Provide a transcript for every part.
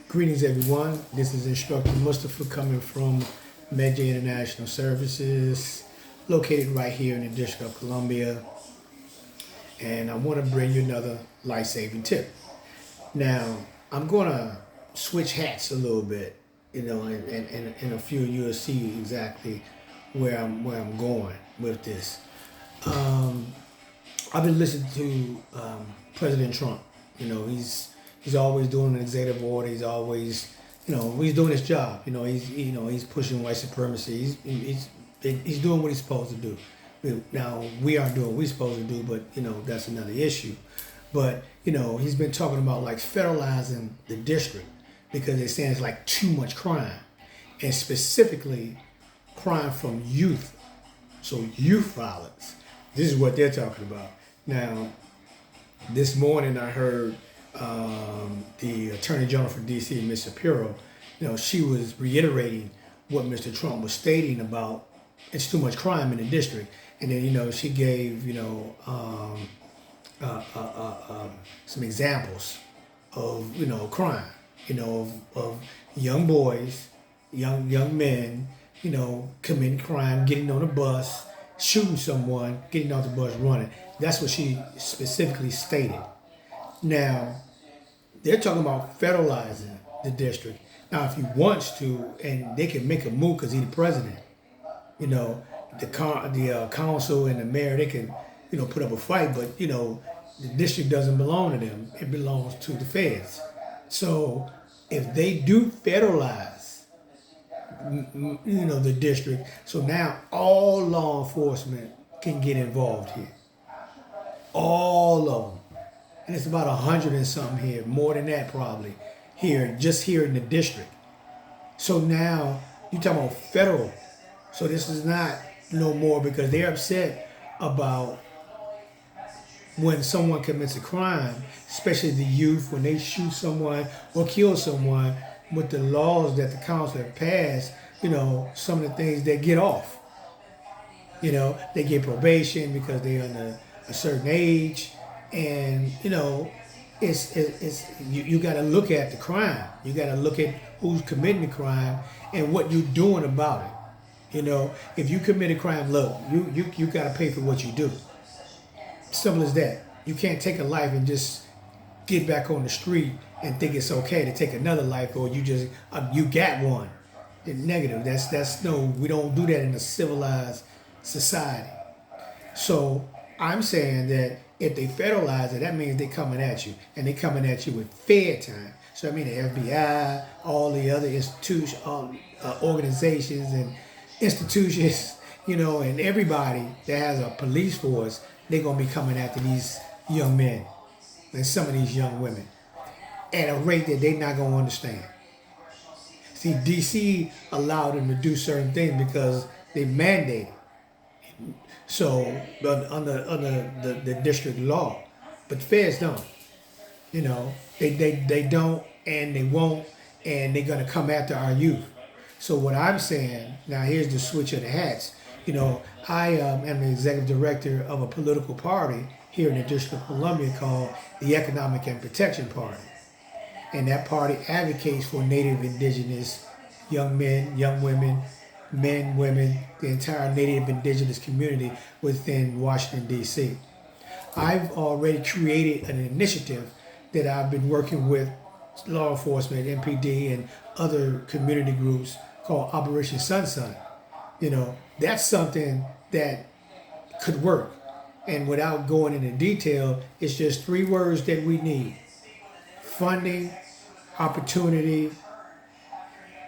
Greetings, everyone. This is Instructor Mustafa coming from Medja International Services, located right here in the District of Columbia. And I want to bring you another life-saving tip. Now, I'm going to switch hats a little bit, and in a few you'll see exactly where I'm going with this. Um, I've been listening to President Trump. He's always doing an executive order. He's always, he's doing his job. He's pushing white supremacy. He's doing what he's supposed to do. Now we aren't doing what we're supposed to do, but that's another issue. But he's been talking about like federalizing the district because they're saying it's like too much crime, and specifically crime from youth. So youth violence. This is what they're talking about. Now, this morning I heard the Attorney General for D.C., Ms. Shapiro. She was reiterating what Mr. Trump was stating about it's too much crime in the district, and then she gave some examples of crime, of young boys, young men, committing crime, getting on a bus, shooting someone, getting off the bus, running. That's what she specifically stated. Now, they're talking about federalizing the district. Now, if he wants to, and they can make a move because he's the president, the council and the mayor, they can, put up a fight, but, the district doesn't belong to them. It belongs to the feds. So if they do federalize, the district, so now all law enforcement can get involved here. All of them. And it's about 100 and something here, more than that probably, just here in the district. So now you're talking about federal. So this is not no more because they're upset about when someone commits a crime, especially the youth, when they shoot someone or kill someone, with the laws that the council have passed, some of the things they get off. They get probation because they're under a certain age. And it's you got to look at the crime. You got to look at who's committing the crime and what you're doing about it. If you commit a crime, look, you got to pay for what you do. Simple as that. You can't take a life and just get back on the street and think it's okay to take another life, or you got one. It's negative. That's no. We don't do that in a civilized society. So I'm saying that if they federalize it, that means they're coming at you, and they're coming at you with fair time. So I mean the FBI, all the other institutions, organizations and institutions, and everybody that has a police force, they're gonna be coming after these young men and some of these young women at a rate that they're not gonna understand. See, DC allowed them to do certain things because they mandated. So under the district law, but the feds don't. They don't, and they won't, and they're gonna come after our youth. So what I'm saying now, here's the switch of the hats. I am the executive director of a political party here in the District of Columbia called the Economic and Protection Party, and that party advocates for Native, Indigenous young men, young women, men, women, the entire Native Indigenous community within Washington, D.C. I've already created an initiative that I've been working with law enforcement, MPD, and other community groups called Operation Sunshine. That's something that could work. And without going into detail, it's just 3 words that we need: funding, opportunity,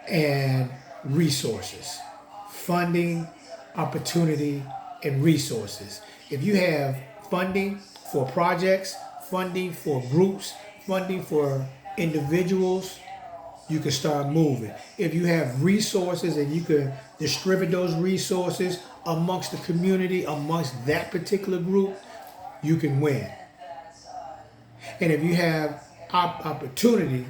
and resources. Funding, opportunity, and resources. If you have funding for projects, funding for groups, funding for individuals, you can start moving. If you have resources and you can distribute those resources amongst the community, amongst that particular group, you can win. And if you have opportunities,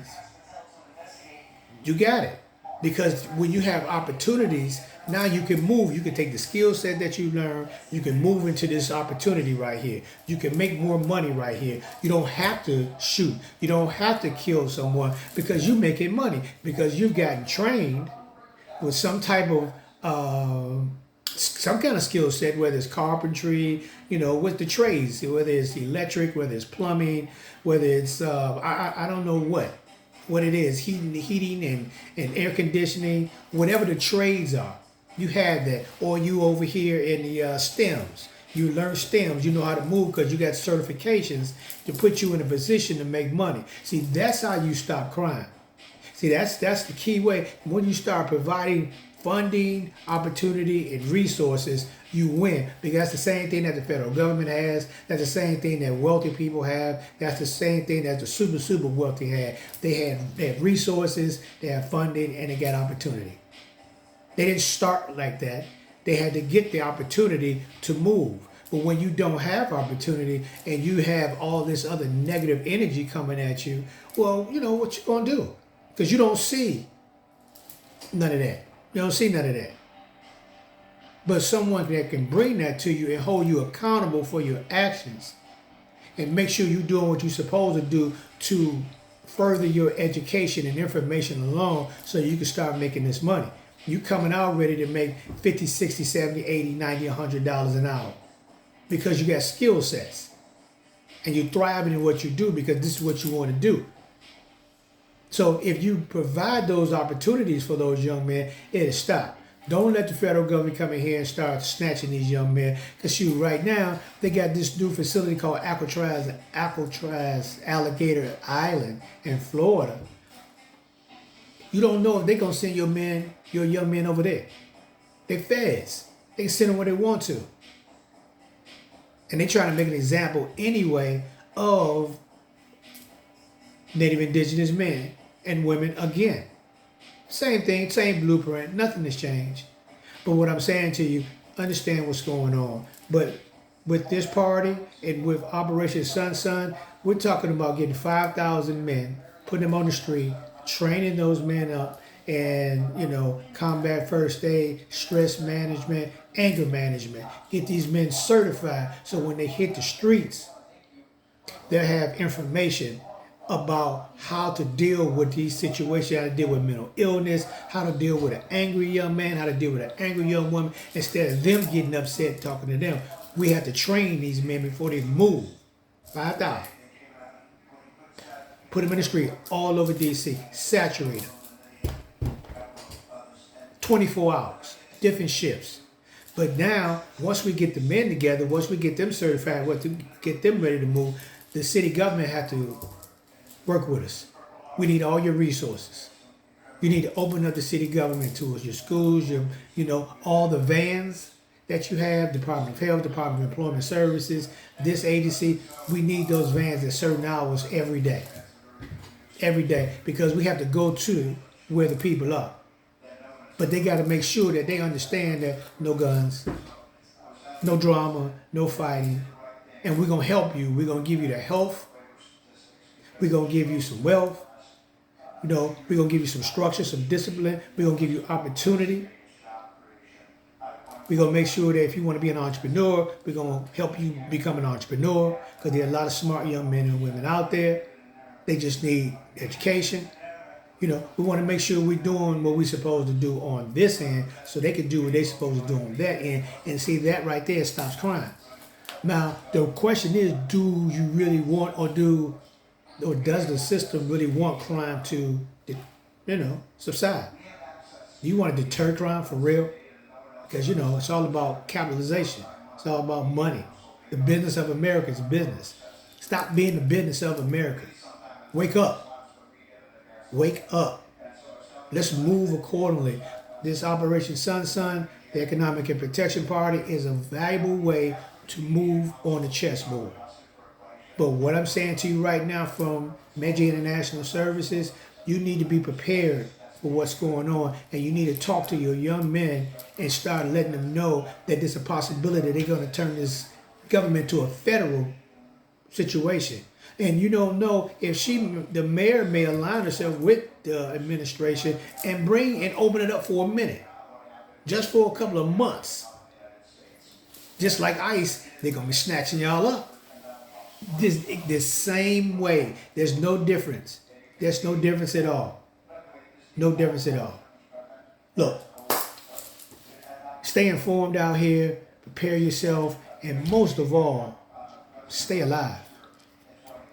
you got it. Because when you have opportunities, now you can move. You can take the skill set that you learn. You can move into this opportunity right here. You can make more money right here. You don't have to shoot. You don't have to kill someone because you're making money. Because you've gotten trained with some type of some kind of skill set, whether it's carpentry, with the trades, whether it's electric, whether it's plumbing, whether it's I don't know what it is, heating and air conditioning, whatever the trades are, you have that. Or you over here in the STEMs, you learn STEMs, you know how to move because you got certifications to put you in a position to make money. See, that's how you stop crime. See, that's the key way. When you start providing funding, opportunity, and resources, you win. Because that's the same thing that the federal government has. That's the same thing that wealthy people have. That's the same thing that the super wealthy had. They have resources, they have funding, and they got opportunity. They didn't start like that. They had to get the opportunity to move. But when you don't have opportunity and you have all this other negative energy coming at you, well, what you gonna do? Because you don't see none of that. You don't see none of that. But someone that can bring that to you and hold you accountable for your actions and make sure you're doing what you're supposed to do to further your education and information along so you can start making this money. You coming out ready to make $50, $60, $70, $80, $90, $100 an hour because you got skill sets and you're thriving in what you do because this is what you want to do. So if you provide those opportunities for those young men, it'll stop. Don't let the federal government come in here and start snatching these young men. Because right now, they got this new facility called Alcatraz Alligator Island in Florida. You don't know if they're going to send your young men over there. They feds. They can send them where they want to. And they're trying to make an example anyway of Native Indigenous men and women again. Same thing, same blueprint, nothing has changed. But what I'm saying to you, understand what's going on. But with this party and with Operation Sun, we're talking about getting 5,000 men, putting them on the street, training those men up, and combat first aid, stress management, anger management. Get these men certified so when they hit the streets, they'll have information about how to deal with these situations, how to deal with mental illness, how to deal with an angry young man, how to deal with an angry young woman. Instead of them getting upset talking to them, we have to train these men before they move. 5,000. Put them in the street all over D.C. Saturate them. 24 hours, different shifts. But now, once we get the men together, once we get them certified, once we get them ready to move, the city government have to work with us. We need all your resources. You need to open up the city government to us, your schools, all the vans that you have, Department of Health, Department of Employment Services, this agency. We need those vans at certain hours every day. Every day, because we have to go to where the people are. But they got to make sure that they understand that no guns, no drama, no fighting, and we're going to help you. We're going to give you the health. We're going to give you some wealth. We're going to give you some structure, some discipline. We're going to give you opportunity. We're going to make sure that if you want to be an entrepreneur, we're going to help you become an entrepreneur because there are a lot of smart young men and women out there. They just need education. We want to make sure we're doing what we're supposed to do on this end so they can do what they're supposed to do on that end. And see, that right there stops crime. Now, the question is, do you really want or does the system really want crime to, subside? Do you want to deter crime for real? Because, it's all about capitalization. It's all about money. The business of America is business. Stop being the business of America. Wake up. Wake up. Let's move accordingly. This Operation Sun, the Economic and Protection Party, is a valuable way to move on the chessboard. But what I'm saying to you right now from Medjay International Services, you need to be prepared for what's going on, and you need to talk to your young men and start letting them know that there's a possibility they're going to turn this government to a federal situation. And you don't know if the mayor may align herself with the administration and open it up for a minute, just for a couple of months. Just like ICE, they're gonna be snatching y'all up. This same way. There's no difference. There's no difference at all. No difference at all. Look, stay informed out here. Prepare yourself, and most of all, stay alive.